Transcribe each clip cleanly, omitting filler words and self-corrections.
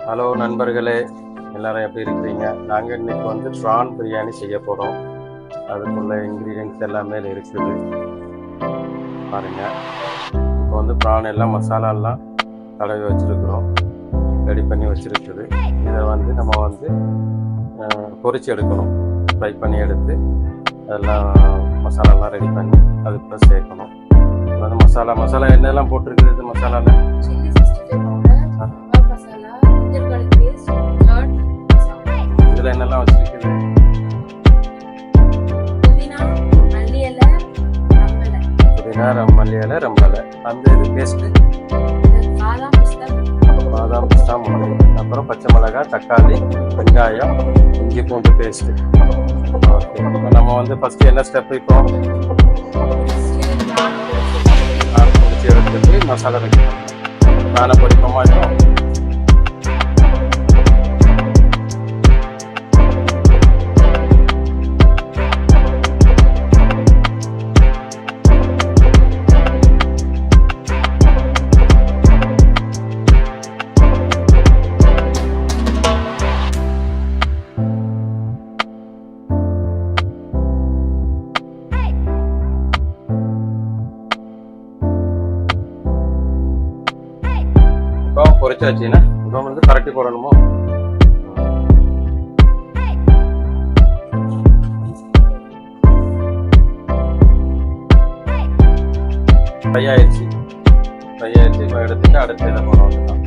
Hello நண்பர்களே, எல்லாரும் எப்படி இருக்கிறீங்க? நாங்கள் இன்னைக்கு வந்து ப்ரான் பிரியாணி செய்ய போகிறோம். அதுக்குள்ள இன்க்ரீடியன்ஸ் எல்லாமே இருக்குது பாருங்கள். இப்போ வந்து ப்ரான் எல்லாம் மசாலாலாம் தடவி வச்சுருக்குறோம், ரெடி பண்ணி வச்சுருக்குது. இதை வந்து நம்ம வந்து பொரிச்சு எடுக்கணும், ஃப்ரை பண்ணி எடுத்து அதெல்லாம் மசாலாலாம் ரெடி பண்ணி அதுக்குள்ள சேர்க்கணும். அது மசாலா என்னெல்லாம் போட்டிருக்குது இது மசாலாவில்? இதில் என்னெல்லாம் வச்சுருக்குது? புதினா, மல்லி இலை, ரம்பலை, அந்த இது பேஸ்ட்டு, பாதாம், பிஸ்தா, முந்திரி, அப்புறம் பச்சை மிளகாய், தக்காளி, வெங்காயம், இஞ்சி பூண்டு பேஸ்ட்டு. ஓகே, இப்போ நம்ம வந்து ஃபஸ்ட்டு என்ன ஸ்டெப்? இப்போ பொரிச்சு எடுத்துட்டு மசாலா ரெடி பண்ணணும். நானே பொரிப்போமா இப்போ? பொரிச்சு வச்சுன்னா இப்போ வந்து கரட்டி போடணுமோ? ஃப்ரை ஆயிடுச்சு. இப்போ எடுத்துட்டு அடுத்து இதை போட வந்துடலாம்.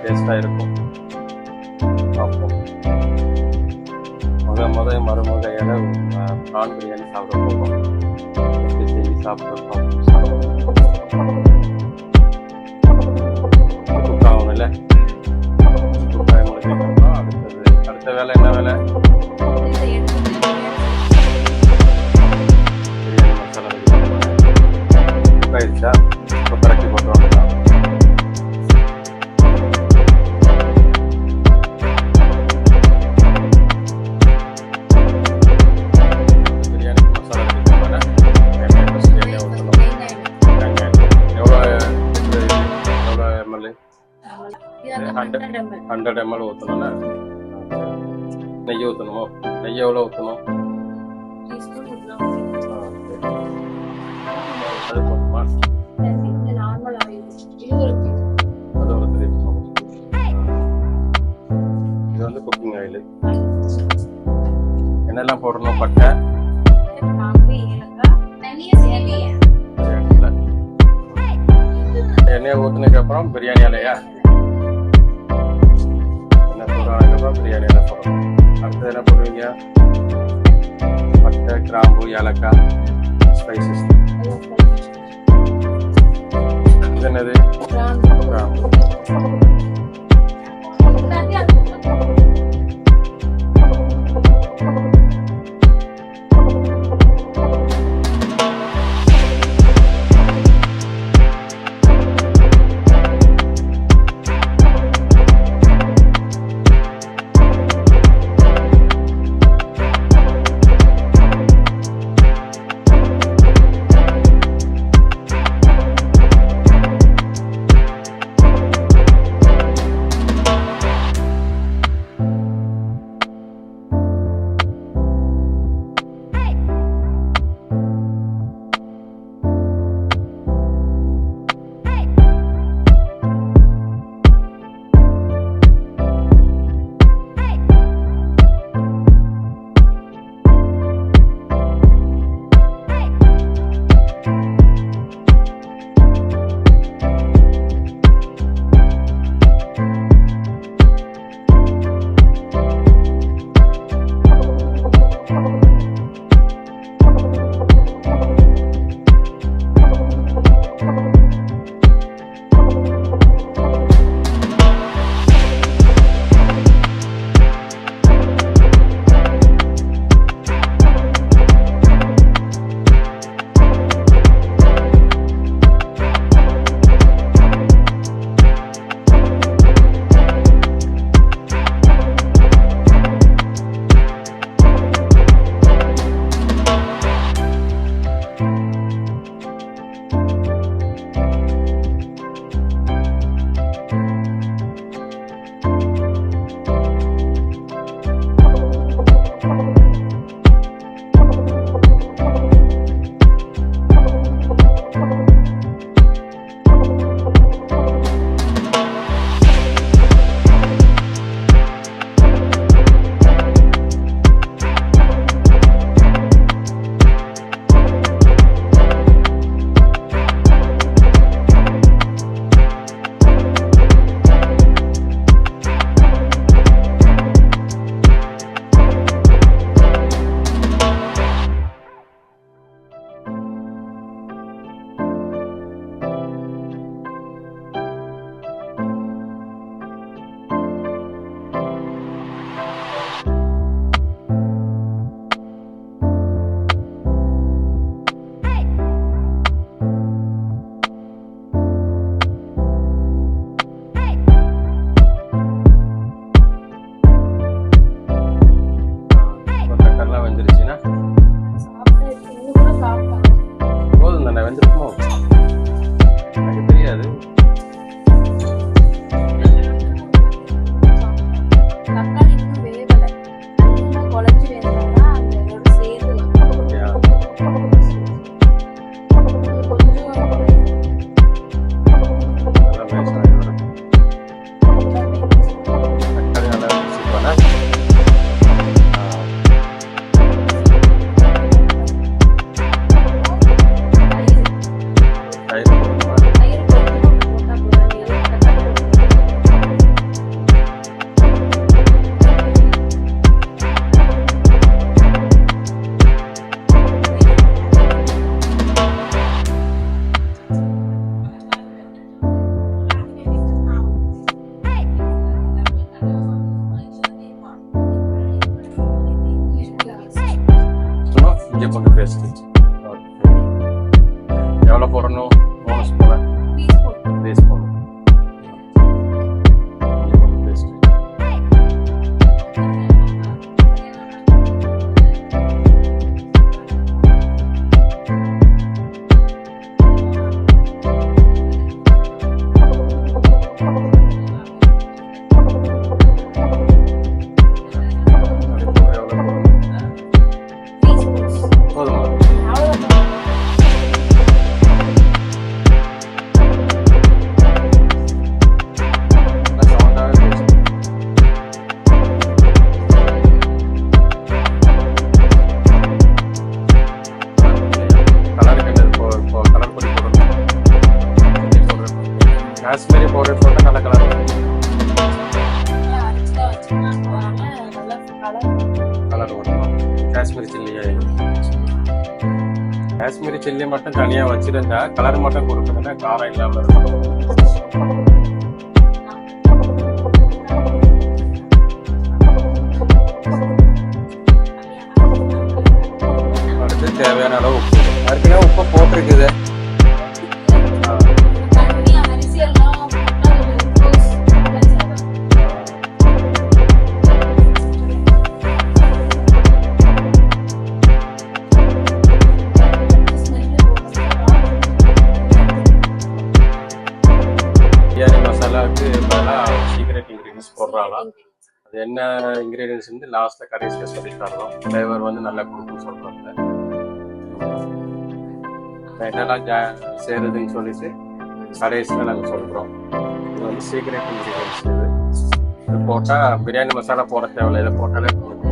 டேஸ்டாக இருக்கும். பார்ப்போம். மருமக இலை ப்ரான் பிரியாணி சாப்பிட போகும். எப்படி செஞ்சு சாப்பிட்ருக்கோம். குக் ஆகணும்ல? குக் ஆகி முடிஞ்சதுக்கப்புறம் அடுத்த வேலை என்ன வேலை? பிரியாணி மசாலா ரெடி பண்ணுவேன். குக் ஆயிடுச்சா? இப்போ கரெக்டி போட்டு வந்துடலாம். $100 ml ஊற்றணும்ல? நெய் ஊற்றணுமோ? நெய் எவ்வளோ ஊற்றணும்? அது போதுமா? அது ஒரு 3 ஸ்பூன். இது வந்து குக்கிங் ஆயில். என்னெல்லாம் போடணும்? பட்டை, எண்ணெயை ஊற்றினதுக்கு அப்புறம் பிரியாணி இலையா? அதுக்கப்புறம் பிரியாணி எல்லாம் போடணும். அடுத்தது என்ன போடுவீங்க? பட்டை, கிராம்பு, ஏலக்காய், ஸ்பைசஸ். இது என்னது? கிராம்பு. வெந்துருச்சுன்னா போதும் தானே, வெந்திருக்குமோ எனக்கு தெரியாது. இஞ்சி பூண்டு பேஸ்ட் எவ்வளோ போடணும்? 3 ஸ்பூன் டீஸ்பூன் இஞ்சி பூண்டு பேஸ்ட். காஷ்மீரி பவுடர் போட்டால் நல்ல கலர் வரும். காஷ்மீரி சில்லி காஷ்மீரி சில்லி மட்டும் தனியாக வச்சிருந்தா கலர் மட்டும் கொடுக்குதுன்னா காரம் இல்லாமல் இருக்கும். அடுத்து தேவையான அளவு உப்பு. அதுக்குன்னா உப்பு போட்டிருக்குது. பிரியாணி மசாலாவுக்கு பதிலாக சீக்ரெட் இன்க்ரீடியன்ஸ் போடுறாங்களா? அது என்ன இன்க்ரீடியன்ஸ் வந்து லாஸ்ட்டில் கடைசியில் சொல்லி தரோம். ஃப்ளேவர் வந்து நல்லா கொடுக்குன்னு சொல்கிறாங்க. என்னெல்லாம் சேருதுன்னு சொல்லிட்டு கடைசியில் நாங்கள் சொல்கிறோம். இது வந்து சீக்ரெட் இன்க்ரீடியன்ஸ். இது போட்டால் பிரியாணி மசாலா போட தேவையில்லை. இதை போட்டாலே போதும்.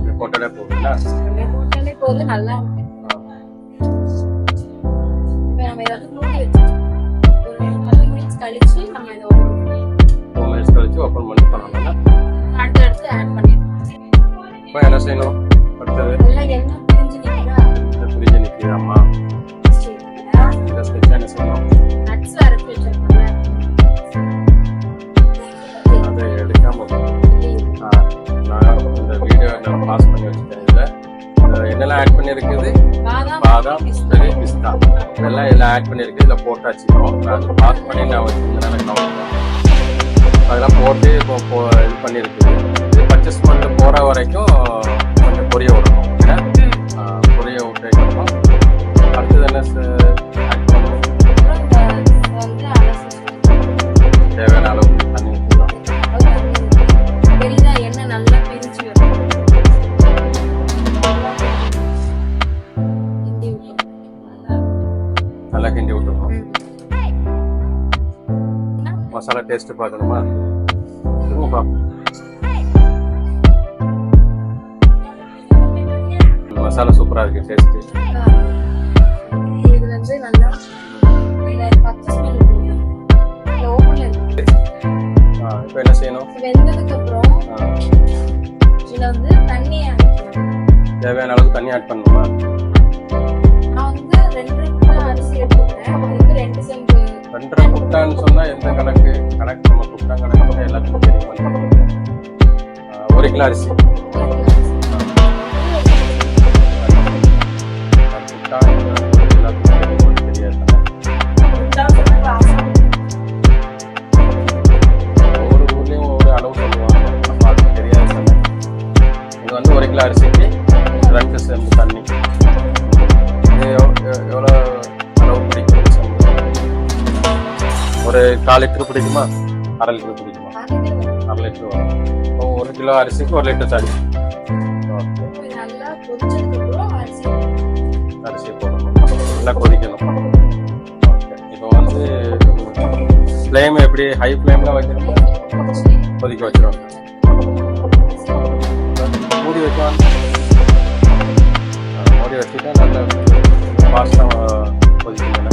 இது போட்டாலே போதுங்களா? போது நல்லா கழிச்சு நம்ம இதை 2 மினிட்ஸ் கழிச்சு ஓப்பன் பண்ணி பண்ணணும்னா அடுத்து ஆட் பண்ணிடலாம். இப்போ என்ன செய்யணும்? அடுத்தது எண்ணெய் பிரிஞ்சு நிற்கிறா. பிரிஞ்சு நிற்கிறாம்மா. இதை ஸ்பெஷலாக என்ன செய்யணும்? நட்ஸ் அரைச்சி வச்சிருக்கோம்ல, அதை எடுக்காம நான் இந்த வீடியோ நான் பாஸ் பண்ணி வச்சுட்டேன். இதில் என்னெல்லாம் ஆட் பண்ணியிருக்குது? பாதாம், பிஸ்தா இதெல்லாம் எல்லாம் ஆட் பண்ணியிருக்கு. இதில் போட்டாச்சுக்கிறோம். அது பாஸ் பண்ணி நான் வச்சுருந்தேன். அதெல்லாம் போட்டு இப்போ இது பண்ணியிருக்குது. இது பச்சை ஸ்மெல்லு போகிற வரைக்கும் கொஞ்சம் பொரிய விடணும். பொரிய விட்டதுக்கப்புறம் அடுத்தது என்ன ஆட் பண்ணணும்? தேவையான அளவு தண்ணி ஊற்றலாம். எண்ணெய் நல்லா பிரிச்சு நல்லா கிண்டி விட்டுருக்கோம். மசாலா டேஸ்ட் பார்க்கணுமா? மசாலா சூப்பராக இருக்கு டேஸ்ட். இது வந்து நல்லா பச்சை ஸ்மெல் இப்போ என்ன செய்யணும்? வெந்ததுக்கு அப்புறம் இதுல வந்து தண்ணி ஆட் பண்ணணும். தேவையான அளவுக்கு தண்ணி ஆட் பண்ணணுமா? நான் வந்து 2 குட்டா அரிசி எடுத்துக்கிறேன். அதுக்கு 2 செம்பு. 2 குட்டான்னு சொன்னா எந்த கணக்கு? நம்ம குட்டா கணக்கு எல்லாத்துக்கும் தெரியும். 1 கிலோ அரிசி. குட்டா எல்லாத்துக்கும் தெரியாது. ஒவ்வொரு ஊர்லயும் ஒவ்வொரு அளவு சொல்லுவாங்க. அப்ப அது தெரியாது. இது வந்து 1 கிலோ அரிசிக்கு 2 1/4 லிட்டர் பிடிக்குமா, 1/2 லிட்டர் பிடிக்குமா? 1/2 லிட்டர் வரும். இப்போ 1 கிலோ அரிசிக்கு 1 லிட்டர் தண்ணி. ஓகே, நல்லா கொதிச்சதுக்கப்புறம் அரிசி போடணும், நல்லா கொதிக்கணும். ஓகே, இப்போ வந்து ஃப்ளேம் எப்படி ஹை ஃப்ளேமில் வைக்கணுமா, கொதிக்க வச்சிருவாங்க. மூடி வைக்கலாம், மூடி வச்சுட்டா நல்ல ஃபாஸ்ட்டாக கொதிக்கணும்.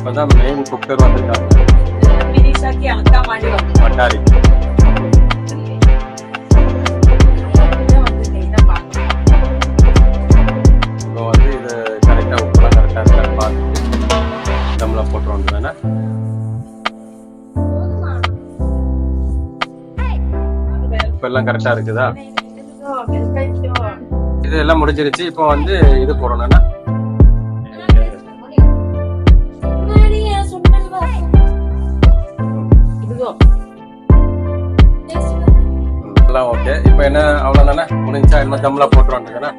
இப்போதான் மெயின் குக்கர் வந்துருக்காங்க, பட்டாரி. இப்போ வந்து இது கரெக்டாக உப்புலாம் கரெக்டாக இருக்கான்னு பார்த்துட்டு தம்மில் போட்டு வந்துடுவேன்னா இப்போ எல்லாம் கரெக்டாக இருக்குதா? இது எல்லாம் முடிஞ்சிருச்சு. இப்போ வந்து இது போடணும்னா எல்லாம் ஓகே. இப்போ என்ன அவ்வளோதானே, முடிஞ்சா என்ன தம்மில் போட்டு வந்துருக்கேன்னா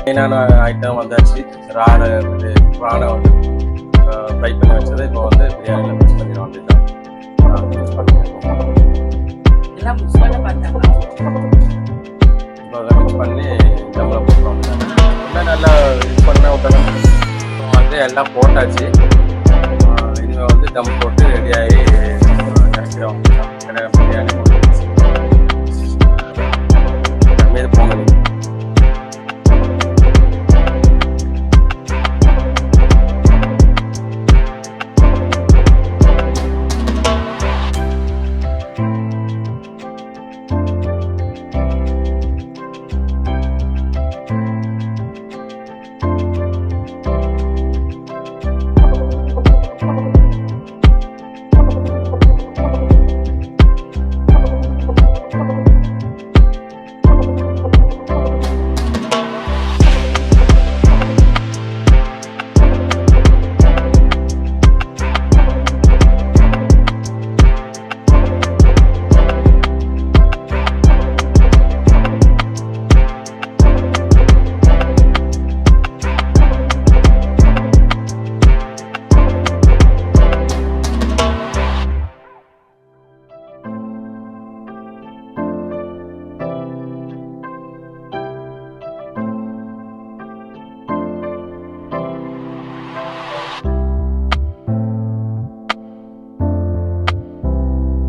மெயினான ஐட்டம் வந்தாச்சு. ராடை வந்து ப்ரானை வந்து ஃப்ரை பண்ணி வச்சதை இப்போ வந்து பிரியாணியில் மிக்ஸ் பண்ணிட வேண்டியதான். இப்போ அதை மிக்ஸ் பண்ணி தம்மில் போட்டு வந்துட்டாங்க. இன்னும் நல்லா மிக்ஸ் பண்ண விட்டாங்க. இப்போ வந்து எல்லாம் போட்டாச்சு. இனிமேல் வந்து தம் போட்டு ரெடி ஆகி